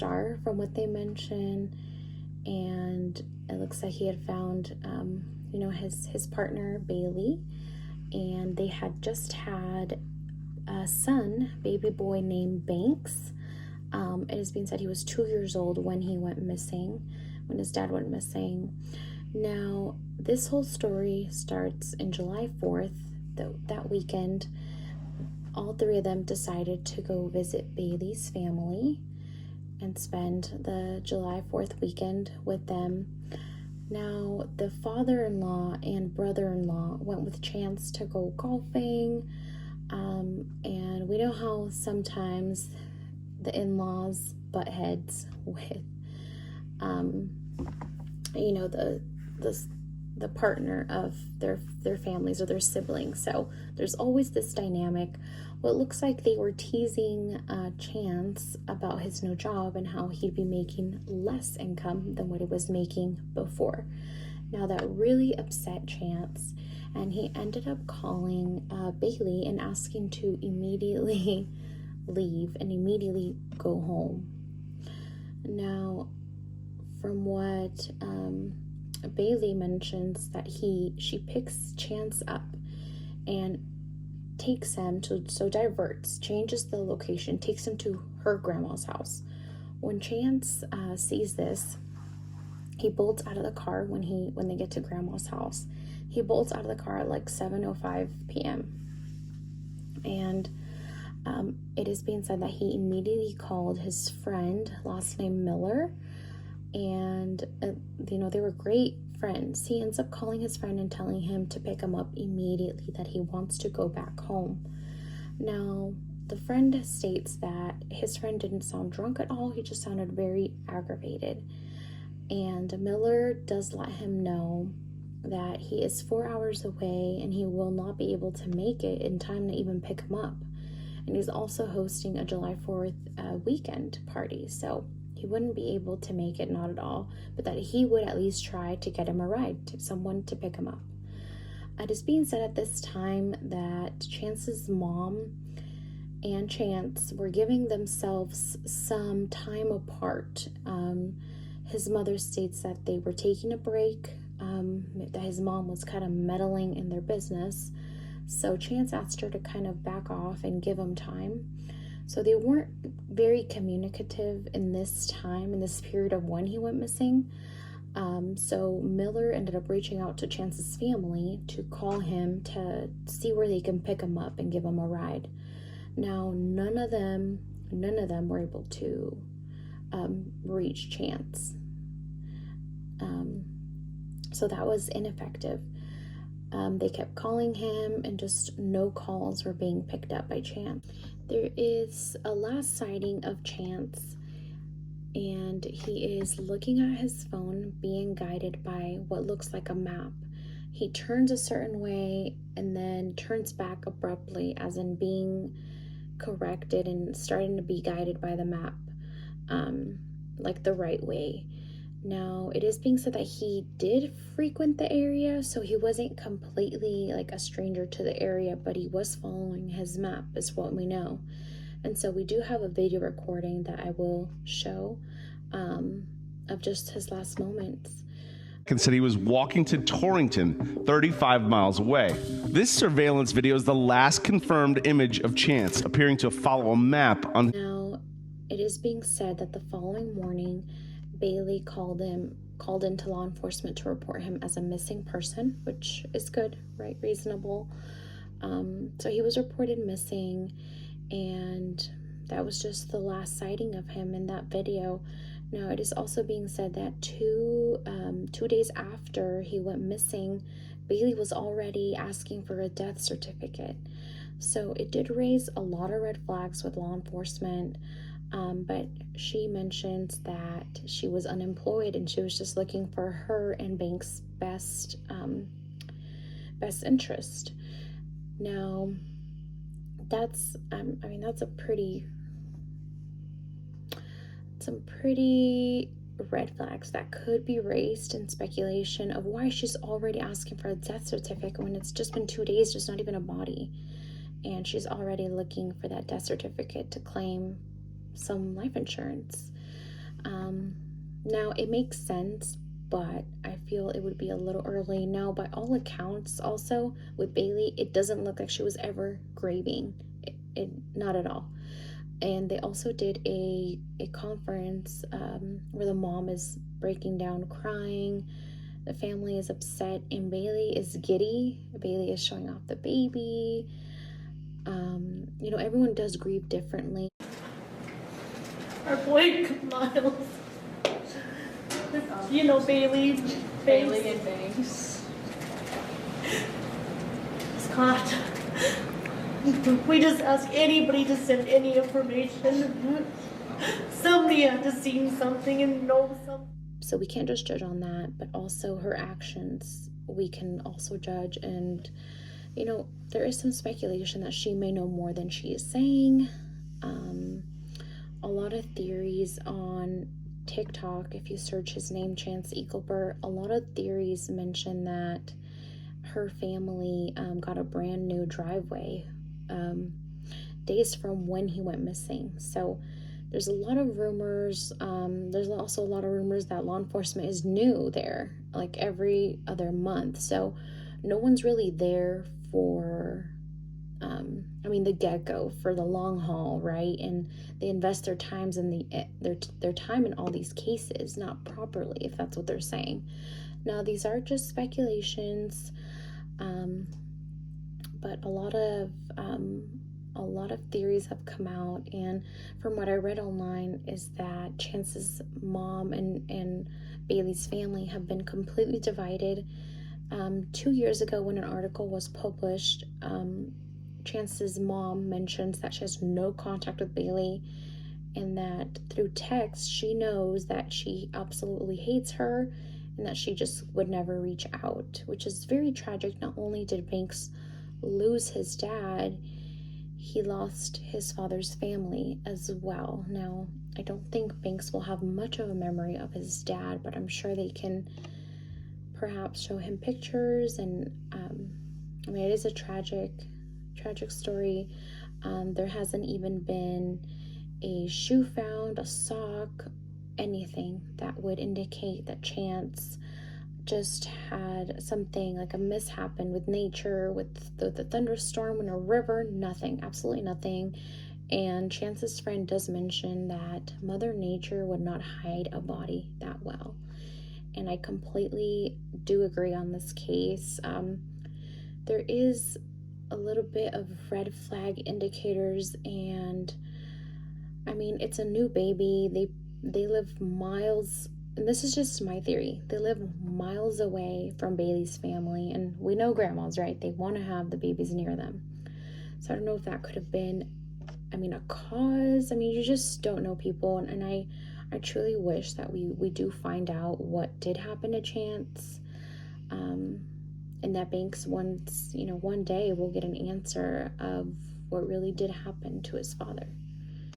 star from what they mention, and it looks like he had found, his partner Bailey, and they had just had a son, baby boy named Banks. It is being said he was 2 years old when his dad went missing. Now, this whole story starts in July 4th, that weekend. All three of them decided to go visit Bailey's family and spend the July 4th weekend with them. Now, the father-in-law and brother-in-law went with Chance to go golfing, and we know how sometimes the in-laws butt heads with, the partner of their families or their siblings. So there's always this dynamic. Well, it looks like they were teasing Chance about his new job and how he'd be making less income than what he was making before. Now, that really upset Chance, and he ended up calling Bailey and asking to immediately leave and immediately go home. Now, from what Bailey mentions, that she picks Chance up and takes him changes the location, takes him to her grandma's house. When Chance sees this, he bolts out of the car when they get to grandma's house. He bolts out of the car at like 7:05 p.m. And it is being said that he immediately called his friend, last name Miller, and they were great friends. He ends up calling his friend and telling him to pick him up immediately, that he wants to go back home. Now, the friend states that his friend didn't sound drunk at all. He just sounded very aggravated. And Miller does let him know that he is 4 hours away and he will not be able to make it in time to even pick him up. And he's also hosting a July 4th weekend party, so he wouldn't be able to make it, not at all, but that he would at least try to get him a ride, to someone to pick him up. It is being said at this time that Chance's mom and Chance were giving themselves some time apart. His mother states that they were taking a break, that his mom was kind of meddling in their business. So Chance asked her to kind of back off and give him time. So they weren't very communicative in this period of when he went missing. So Miller ended up reaching out to Chance's family to call him to see where they can pick him up and give him a ride. Now, none of them were able to reach Chance. So that was ineffective. They kept calling him and just no calls were being picked up by Chance. There is a last sighting of Chance, and he is looking at his phone, being guided by what looks like a map. He turns a certain way and then turns back abruptly, as in being corrected and starting to be guided by the map, like the right way. Now, it is being said that he did frequent the area, so he wasn't completely like a stranger to the area, but he was following his map, is what we know. And so we do have a video recording that I will show of just his last moments. Said he was walking to Torrington, 35 miles away. This surveillance video is the last confirmed image of Chance appearing to follow a map on. Now, it is being said that the following morning, Bailey called into law enforcement to report him as a missing person, which is good, right? Reasonable. So he was reported missing, and that was just the last sighting of him in that video. Now, it is also being said that two days after he went missing, Bailey was already asking for a death certificate. So it did raise a lot of red flags with law enforcement. But she mentions that she was unemployed and she was just looking for her and Banks' best interest. Now, that's some pretty red flags that could be raised in speculation of why she's already asking for a death certificate when it's just been 2 days, just not even a body, and she's already looking for that death certificate to claim some life insurance. Now it makes sense, but I feel it would be a little early. Now, by all accounts, also with Bailey, it doesn't look like she was ever grieving. Not at all. And they also did a conference where the mom is breaking down crying. The family is upset, and Bailey is giddy. Bailey is showing off the baby. Everyone does grieve differently. Our boy Miles. Bailey. Bailey and Banks. Scott. We just ask anybody to send any information. Somebody had to see something and know something. So we can't just judge on that, but also her actions we can also judge. And there is some speculation that she may know more than she is saying. A lot of theories on TikTok, if you search his name, Chance Englebert, a lot of theories mention that her family got a brand new driveway days from when he went missing. So there's a lot of rumors. There's also a lot of rumors that law enforcement is new there, like every other month. So no one's really there for the get-go, for the long haul, right? And they invest their times in their time in all these cases, not properly, if that's what they're saying. Now, these are just speculations, but a lot of theories have come out, and from what I read online is that Chance's mom and Bailey's family have been completely divided. 2 years ago, when an article was published, Chance's mom mentions that she has no contact with Bailey, and that through text she knows that she absolutely hates her and that she just would never reach out, which is very tragic. Not only did Banks lose his dad, he lost his father's family as well. Now, I don't think Banks will have much of a memory of his dad, but I'm sure they can perhaps show him pictures. And it is a tragic story. There hasn't even been a shoe found, a sock, anything that would indicate that Chance just had something like a mishap with nature, with the thunderstorm in a river. Nothing, absolutely nothing. And Chance's friend does mention that Mother Nature would not hide a body that well. And I completely do agree on this case. There is a little bit of red flag indicators, and it's a new baby. They live miles, and this is just my theory, they live miles away from Bailey's family, and we know grandmas, right? They want to have the babies near them. So I don't know if that could have been a cause. You just don't know people, and I truly wish that we do find out what did happen to Chance, and that Banks one day will get an answer of what really did happen to his father.